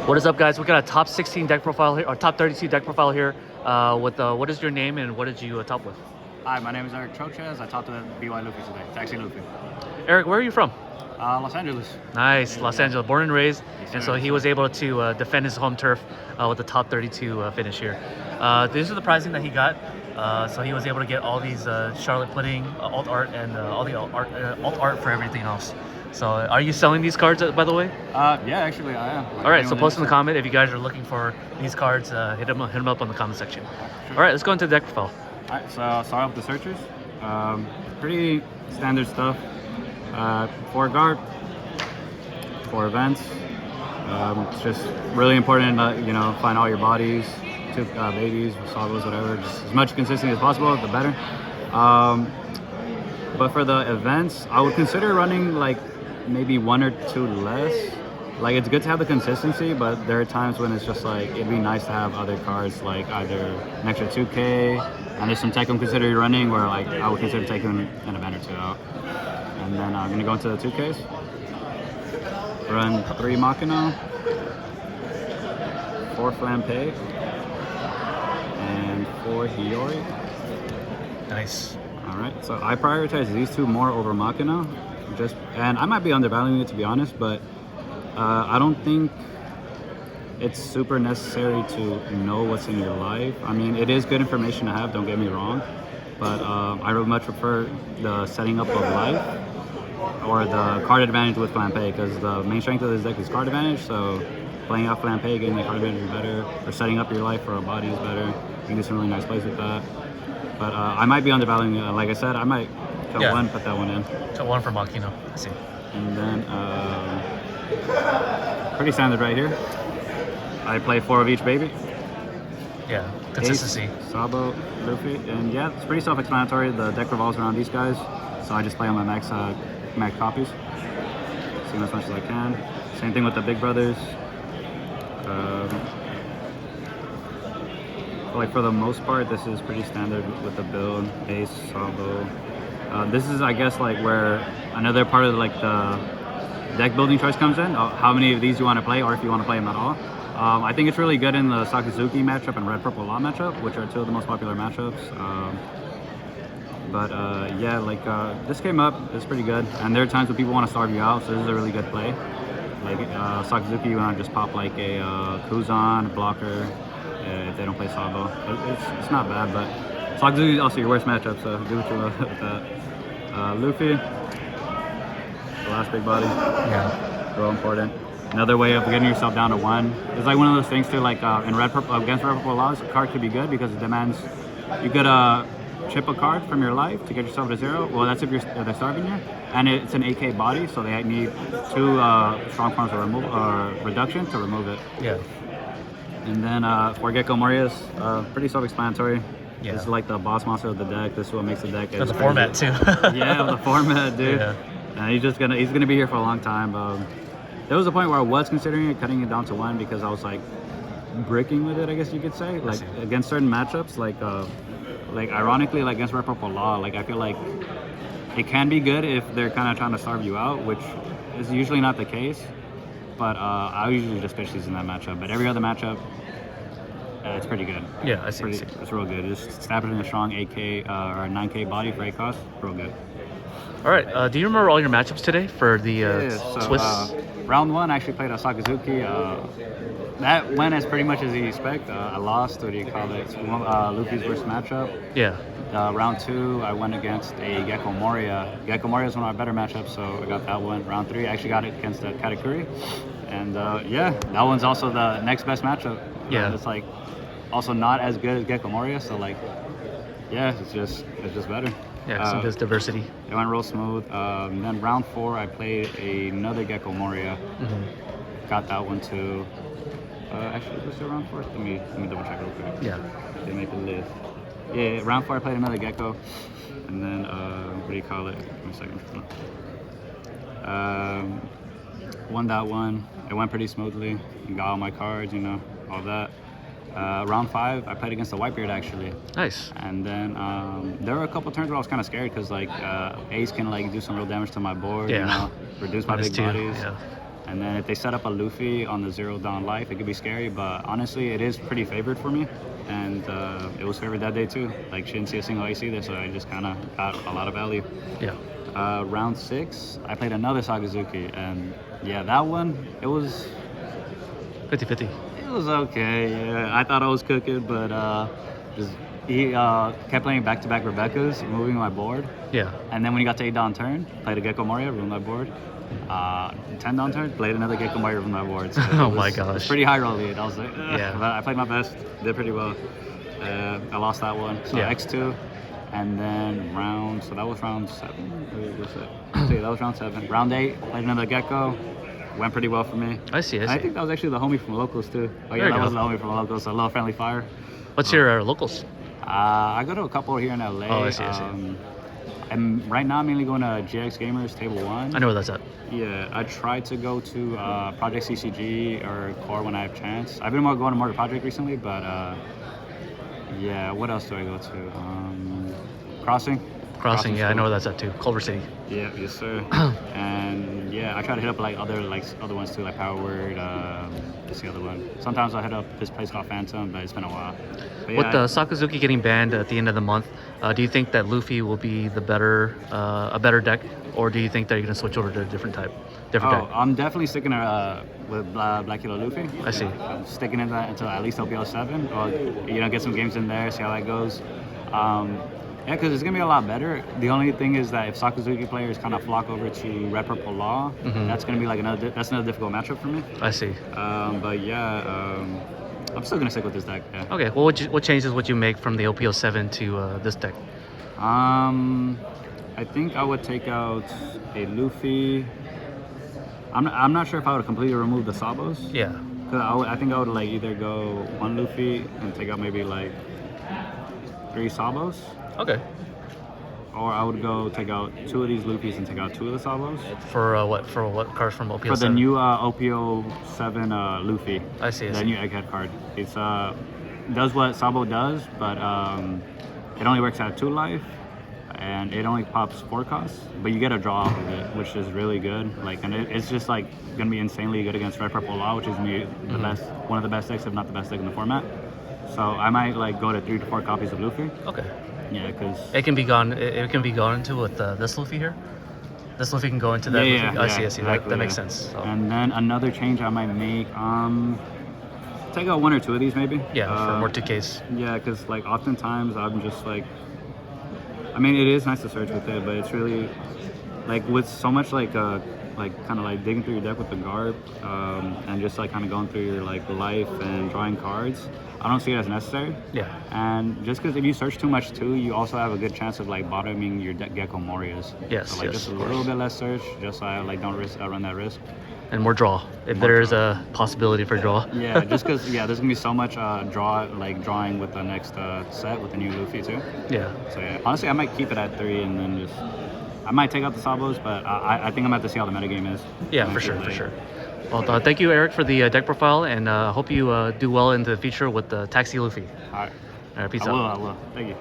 What is up, guys? We got a top 16 deck profile here, or top 32 deck profile here. With what is your name and what did you top with? Hi, my name is Eric Trochez. I talked to BY Luffy today. Taxi Luffy. Eric, where are you from? Los Angeles. Nice, Los Angeles, born and raised, Yes, and sir. so he was able to defend his home turf with the top 32 finish here. These are the pricing that he got. So he was able to get all these Charlotte Pudding, alt art, and all the alt art for everything else. So are you selling these cards, by the way? Yeah, actually, I am. All right, so post in the comment if you guys are looking for these cards. Hit them up on the comment section. All right, let's go into the deck profile. All right, so I'll start off with the searchers. Pretty standard stuff. 4 guard, 4 events. It's just really important to find all your bodies, 2 babies, salvos, whatever. Just as much consistency as possible, the better. But for the events, I would consider running like maybe 1 or 2 less. Like, it's good to have the consistency, but there are times when it's just like it'd be nice to have other cards, like either an extra 2K, and there's some tech I'm considering running where like I would consider taking an event or 2 out. And then I'm gonna go into the 2Ks. Run 3 Machina, 4 Flampe, and 4 Hiyori. Nice. All right, so I prioritize these 2 more over Machina, and I might be undervaluing it, to be honest, but I don't think it's super necessary to know what's in your life. I mean, it is good information to have, don't get me wrong, but I would much prefer the setting up of life or the card advantage with Flampe, because the main strength of this deck is card advantage, so playing out Flampe, getting the card advantage is better, or setting up your life for a body is better. You can do some really nice plays with that. But I might be undervaluing it. Like I said, I might cut 1, put that one in. Cut 1 for Machina. I see. And then, pretty standard right here. I play 4 of each baby. Yeah, consistency. Ace, Sabo, Luffy, and yeah, it's pretty self-explanatory. The deck revolves around these guys, so I just play on my max copies. See them as much as I can. Same thing with the big brothers. Like, for the most part, this is pretty standard with the build. Ace, Sabo. This is, I guess, like where another part of like the deck building choice comes in. How many of these you want to play, or if you want to play them at all. I think it's really good in the Sakazuki matchup and Red Purple Law matchup, which are 2 of the most popular matchups. Yeah, like this came up, it's pretty good. And there are times when people want to starve you out, so this is a really good play. Like Sakazuki, you want to just pop like a Kuzan, blocker, if they don't play Sabo. It's not bad, but Sakazuki is also your worst matchup, so do what you will with that. Luffy, the last big body. Yeah. Real important. Another way of getting yourself down to 1. It's like one of those things too, like in Red Purple, against Red Purple Laws, a card could be good because it demands you could chip a card from your life to get yourself to 0. Well, that's if they're starving you, and it's an AK body, so they need 2 strong forms of reduction to remove it. Yeah. And then for Gecko Moria's, pretty self-explanatory. Yeah. This is like the boss monster of the deck. This is what makes the deck. The format too. Yeah, the format, dude. Yeah. And he's gonna be here for a long time. There was a point where I was considering cutting it down to 1 because I was like bricking with it, I guess you could say. Like against certain matchups, like ironically, like against Red Purple Law, like I feel like it can be good if they're kind of trying to starve you out, which is usually not the case. But I usually just pitch these in that matchup. But every other matchup, it's pretty good. Yeah, I see. It's real good. Just stab it in a strong 8K or 9K body for 8 cost. Real good. All right. Do you remember all your matchups today for the Swiss? Round 1, I actually played a Sakazuki. That went as pretty much as you expect. I lost. What do you call it? Luffy's worst matchup. Yeah. Round 2, I went against a Gecko Moria. Gecko Moria is one of my better matchups, so I got that one. Round 3, I actually got it against Katakuri. And yeah, that one's also the next best matchup. Yeah. It's like also not as good as Gecko Moria, so like, yeah, it's just better. Yeah, so there's diversity. It went real smooth. Then round 4, I played another Gecko Moria. Got that one too. Actually, was it round 4? Let me double check real quick. Yeah. They make a list. Yeah, round 4 I played another Gecko, and then what do you call it? Give me a second. Won that one. It went pretty smoothly. Got all my cards, all that. Round 5, I played against the Whitebeard actually. Nice. And then there were a couple turns where I was kind of scared because like Ace can like do some real damage to my board. Yeah. Reduce my big bodies. Yeah. And then if they set up a Luffy on the Zero Dawn Life, it could be scary. But honestly, it is pretty favored for me. And it was favored that day too. Like, she didn't see a single ace either, so I just kind of got a lot of value. Yeah. Round 6, I played another Sakazuki. And yeah, that one, it was 50-50. It was okay. Yeah, I thought I was cooking, but he kept playing back-to-back Rebecca's, moving my board. Yeah. And then when he got to 8 down turn, played a Gecko Moria, ruined my board. 10 down turn, played another Gecko Moria, ruined my board. So Oh my it was gosh. pretty high roll lead. I was like, ugh. Yeah. But I played my best, did pretty well. I lost that one. So Yeah. X2, and then so that was round 7. Wait, what's that? See, that was round 7. Round 8, played another Gecko. Went pretty well for me. I see. I think that was actually the homie from Locals too. Oh There yeah, you that go. was the homie from Locals. So a little friendly fire. What's your locals? I go to a couple here in LA. Oh, I see. I'm right now mainly going to GX Gamers Table 1. I know where that's at. Yeah, I try to go to Project CCG or Core when I have chance. I've been going more to Project recently, but yeah, what else do I go to? Crossing. Crossing, yeah, I cool. know where that's at too. Culver City. Yeah, yes sir. And yeah, I try to hit up like other ones too, like Power Word. What's the other one? Sometimes I hit up this place called Phantom, but it's been a while. But yeah, With Sakazuki getting banned at the end of the month, do you think that Luffy will be a better deck, or do you think that you're gonna switch over to a different deck? I'm definitely sticking with Black Halo Luffy. I see. I'm sticking in that until at least OPL 7, or get some games in there, see how that goes. Yeah, because it's gonna be a lot better. The only thing is that if Sakazuki players kind of flock over to Red Purple Law, that's gonna be like another difficult matchup for me. I see. But yeah, I'm still gonna stick with this deck. Yeah. Okay. Well, what changes would you make from the OPL 7 to this deck? I think I would take out a Luffy. I'm not sure if I would completely remove the Sabos. Yeah. Cause I think I would like either go one Luffy and take out maybe like 3 Sabos. Okay. Or I would go take out 2 of these Luffys and take out 2 of the Sabos. For what cards from OPL 7? For the new OPO 7 Luffy. I see. The new Egghead card. It's does what Sabo does, but it only works at 2 life, and it only pops 4 costs. But you get a draw off of it, which is really good. Like, and it's just like gonna be insanely good against Red Purple Law, which is the best, one of the best decks, if not the best deck in the format. So I might like go to 3 to 4 copies of Luffy. Okay. Yeah, because It can be gone. It can be gone into with this Luffy here. This Luffy can go into that. yeah, Luffy. I see. exactly, That makes yeah. sense. So. And then another change I might make, take out 1 or 2 of these maybe. Yeah, for more 2Ks. Yeah, because like oftentimes I'm just like, I mean, it is nice to search with it, but it's really like with so much like kind of like digging through your deck with the garb, and just like kind of going through your like life and drawing cards. I don't see it as necessary. Yeah. And just because if you search too much too, you also have a good chance of like bottoming your Gecko Morias. Yes, So like yes, just a of little course. bit less search, just so I like don't run that risk. And more draw. If More there is draw. a possibility for draw. Yeah, just because there's gonna be so much drawing with the next set with the new Luffy too. Yeah. So yeah, honestly, I might keep it at 3 and then just I might take out the Sabos, but I think I'm gonna have to see how the metagame is. Yeah, for sure. Well, thank you, Eric, for the deck profile, and hope you do well in the future with the Taxi Luffy. All right, All right, peace I out. will. Thank you.